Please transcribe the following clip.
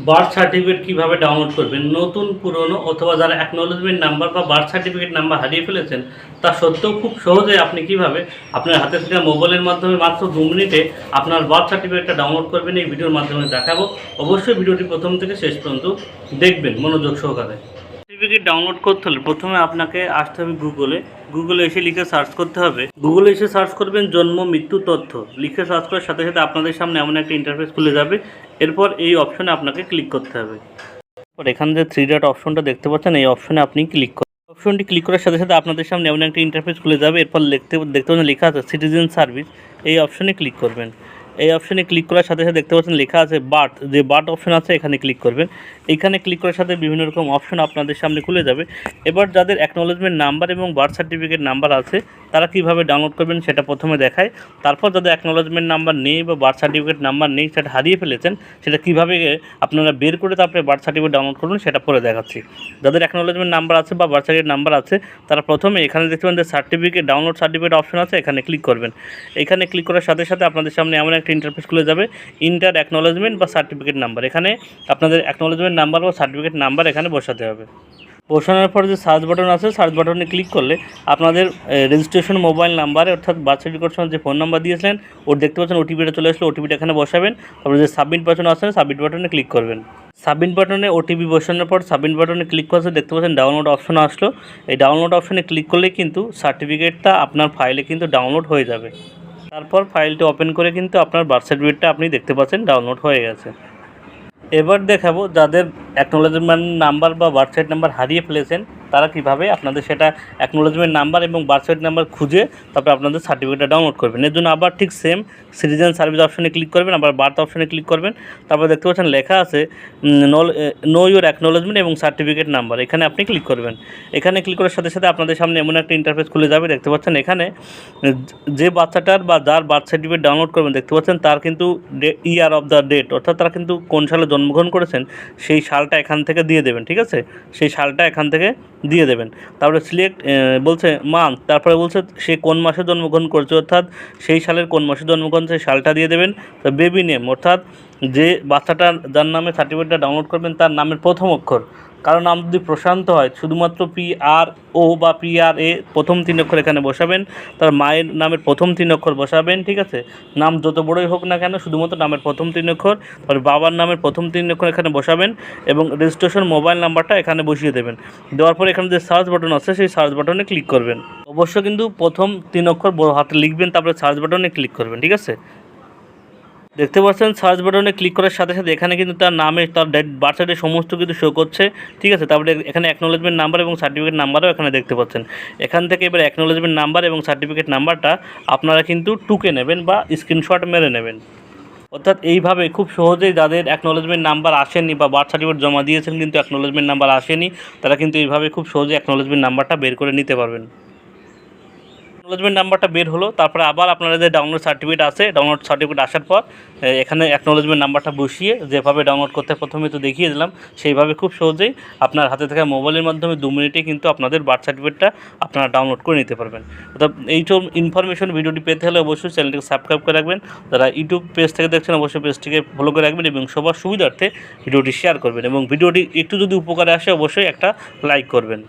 Birth certificate কীভাবে download করবেন। নতুন পুরনো অথবা যারা অ্যাকনোলেজমেন্ট নাম্বার বা বার্থ সার্টিফিকেট নাম্বার হারিয়ে ফেলেছেন তা সত্ত্বেও খুব সহজে আপনি কীভাবে আপনার হাতে থাকা মোবাইলের মাধ্যমে মাত্র 2 মিনিটে আপনার বার্থ সার্টিফিকেটটা ডাউনলোড করবেন এই ভিডিওর মাধ্যমে দেখাবো। অবশ্যই ভিডিওটি প্রথম থেকে শেষ পর্যন্ত দেখবেন মনোযোগ সহকারে। সার্টিফিকেট ডাউনলোড করতে হলে প্রথমে আপনাকে আসতে হবে গুগলে এসে লিখে সার্চ করতে হবে। গুগলে এসে সার্চ করবেন জন্ম মৃত্যু তথ্য, লিখে সার্চ করার সাথে সাথে আপনাদের সামনে এমন একটা ইন্টারফেস খুলে যাবে। এরপর এই অপশনে আপনাকে ক্লিক করতে হবে। এখানে যে 3 ডট অপশনটা দেখতে পাচ্ছেন এই অপশনে আপনি ক্লিক করুন। অপশনটি ক্লিক করার সাথে সাথে আপনাদের সামনে এমন একটা ইন্টারফেস খুলে যাবে। এরপর দেখতে পাচ্ছেন লেখা আছে সিটিজেন সার্ভিস, এই অপশনে ক্লিক করবেন। এই অপশনে ক্লিক করার সাথে সাথে দেখতে পাচ্ছেন লেখা আছে বার্থ, যে বার্থ অপশন আছে এখানে ক্লিক করবেন। এখানে ক্লিক করার সাথে বিভিন্ন রকম অপশন আপনাদের সামনে খুলে যাবে। এবার যাদের অ্যাকনোলেজমেন্ট নাম্বার এবং বার্থ সার্টিফিকেট নাম্বার আছে তারা কিভাবে ডাউনলোড করবেন সেটা প্রথমে দেখায়। তারপর যাদের অ্যাকনোলেজমেন্ট নাম্বার নেই বা বার্থ সার্টিফিকেট নাম্বার নেই, সেটা হারিয়ে ফেলেছেন, সেটা কীভাবে আপনারা বের করে তারপরে বার্থ সার্টিফিকেট ডাউনলোড করবেন সেটা পরে দেখাচ্ছি। যাদের অ্যাকনোলেজমেন্ট নাম্বার আছে বা বার্থ সার্টিফিকেট নাম্বার আছে তারা প্রথমে এখানে দেখতে পাবেন যে সার্টিফিকেট ডাউনলোড সার্টিফিকেট অপশন আছে, এখানে ক্লিক করবেন। এখানে ক্লিক করার সাথে সাথে আপনাদের সামনে এমন একটা ইন্টারফেস খুলে যাবে ইন্টার অ্যাকনোলেজমেন্ট বা সার্টিফিকেট নাম্বার। এখানে আপনাদের অ্যাকনোলেজমেন্ট নাম্বার বা সার্টিফিকেট নাম্বার এখানে বসাতে হবে। বসানোর পর যে সার্চ বাটন আছে সার্চ বাটনে ক্লিক করলে আপনাদের রেজিস্ট্রেশন মোবাইল নাম্বারে অর্থাৎ বার্থ সার্টিফিকেট সঙ্গে যে ফোন নাম্বার দিয়েছিলেন ওর দেখতে পাচ্ছেন ওটিপিটা চলে আসলো, ওটিপিটা এখানে বসাবেন। তারপরে যে সাবমিট বাটন আছে সাবমিট বাটনে ক্লিক করবেন। সাবমিট বাটনে ওটিপি বসানোর পর সাবমিট বাটনে ক্লিক করতে দেখতে পাচ্ছেন ডাউনলোড অপশন আসলো। এই ডাউনলোড অপশনে ক্লিক করলে কিন্তু সার্টিফিকেটটা আপনার ফাইলে কিন্তু ডাউনলোড হয়ে যাবে। তারপর ফাইলটি ওপেন করে কিন্তু আপনার বার্থ সার্টিফিকেটটা আপনি দেখতে পাচ্ছেন ডাউনলোড হয়ে গেছে। এবার দেখাবো যাদের অ্যাকনোলেজমেন্ট নাম্বার বা বার্থ সার্টিফিকেট নাম্বার হারিয়ে ফেলেছেন তারা কীভাবে আপনাদের সেটা অ্যাকনোলেজমেন্ট নাম্বার এবং বার্থ সার্টিফিকেট নাম্বার খুঁজে তারপরে আপনাদের সার্টিফিকেটটা ডাউনলোড করবেন। এর জন্য আবার ঠিক সেম সিটিজেন সার্ভিস অপশনে ক্লিক করবেন, আবার বার্থ অপশনে ক্লিক করবেন। তারপর দেখতে পাচ্ছেন লেখা আছে নো ইউর অ্যাকনোলেজমেন্ট এবং সার্টিফিকেট নাম্বার, এখানে আপনি ক্লিক করবেন। এখানে ক্লিক করার সাথে সাথে আপনাদের সামনে এমন একটা ইন্টারফেস খুলে যাবে। দেখতে পাচ্ছেন এখানে যে বাচ্চাটার বা যার বার্থ সার্টিফিকেট ডাউনলোড করবেন দেখতে পাচ্ছেন তার কিন্তু ইয়ার অফ দ্য ডেট, অর্থাৎ তারা কিন্তু কোন সালে জন্মগ্রহণ করেছেন সেই সালটা এখান থেকে দিয়ে দেবেন। ঠিক আছে, সেই সালটা এখান থেকে দিয়ে দেবেন। তারপরে সিলেক্ট বলছে মান্থ, তারপরে বলছে সে কোন মাসে জন্মগ্রহণ করছে অর্থাৎ সেই সালের কোন মাসে জন্মগ্রহণ সেই সালটা দিয়ে দেবেন। তো বেবি নেম অর্থাৎ যে বাচ্চাটা যার নামে সার্টিফিকেটটা ডাউনলোড করবেন তার নামের প্রথম অক্ষর, কারণ নাম যদি প্রশান্ত হয় শুধুমাত্র PRO বা PRA প্রথম 3 অক্ষর এখানে বসাবেন। তার মায়ের নামের প্রথম 3 অক্ষর বসাবেন। ঠিক আছে, নাম যত বড়ই হোক না কেন শুধুমাত্র নামের প্রথম 3 অক্ষর, তারপর বাবার নামের প্রথম 3 অক্ষর এখানে বসাবেন এবং রেজিস্ট্রেশন মোবাইল নাম্বারটা এখানে বসিয়ে দেবেন। দেওয়ার পর এখানে যে সার্চ বাটন আছে সেই সার্চ বাটনে ক্লিক করবেন। অবশ্য কিন্তু প্রথম 3 অক্ষর বড় হাতে লিখবেন, তারপরে সার্চ বাটনে ক্লিক করবেন। ঠিক আছে, দেখতে পাচ্ছেন সার্চ বাটনে ক্লিক করার সাথে সাথে এখানে কিন্তু তার নামে তার বার্থ সার্টিফিকেট সমস্ত কিছু শো করছে। ঠিক আছে, তারপরে এখানে অ্যাকনোলেজমেন্ট নাম্বার এবং সার্টিফিকেট নাম্বারও এখানে দেখতে পাচ্ছেন। এখান থেকে এবার অ্যাকনোলেজমেন্ট নাম্বার এবং সার্টিফিকেট নাম্বারটা আপনারা কিন্তু টুকে নেবেন বা স্ক্রিনশট মেরে নেবেন। অর্থাৎ এইভাবে খুব সহজেই যাদের অ্যাকনোলেজমেন্ট নাম্বার আসেনি বা বার্থ সার্টিফিকেট জমা দিয়েছেন কিন্তু অ্যাকনোলেজমেন্ট নাম্বার আসেনি তারা কিন্তু এইভাবে খুব সহজে অ্যাকনোলেজমেন্ট নাম্বারটা বের করে নিতে পারবেন। অ্যাকনোলেজমেন্ট নাম্বারটা বের হলো, তারপরে আবার আপনারা যে ডাউনলোড সার্টিফিকেট আছে ডাউনলোড সার্টিফিকেট আসার পর এখানে অ্যাকনোলেজমেন্ট নাম্বারটা বসিয়ে যেভাবে ডাউনলোড করতে প্রথমে তো দেখিয়ে দিলাম সেইভাবে খুব সহজেই আপনার হাতে থাকা মোবাইলের মাধ্যমে 2 মিনিটে কিন্তু আপনাদের বার্থ সার্টিফিকেটটা আপনারা ডাউনলোড করে নিতে পারবেন। অর্থাৎ এইসব ইনফরমেশন ভিডিওটি পেতে হলে অবশ্যই চ্যানেলটিকে সাবস্ক্রাইব করে রাখবেন। যারা ইউটিউব পেজ থেকে দেখছেন অবশ্যই পেজটিকে ফলো করে রাখবেন এবং সবার সুবিধার্থে ভিডিওটি শেয়ার করবেন এবং ভিডিওটি একটু যদি উপকারে আসে অবশ্যই একটা লাইক করবেন।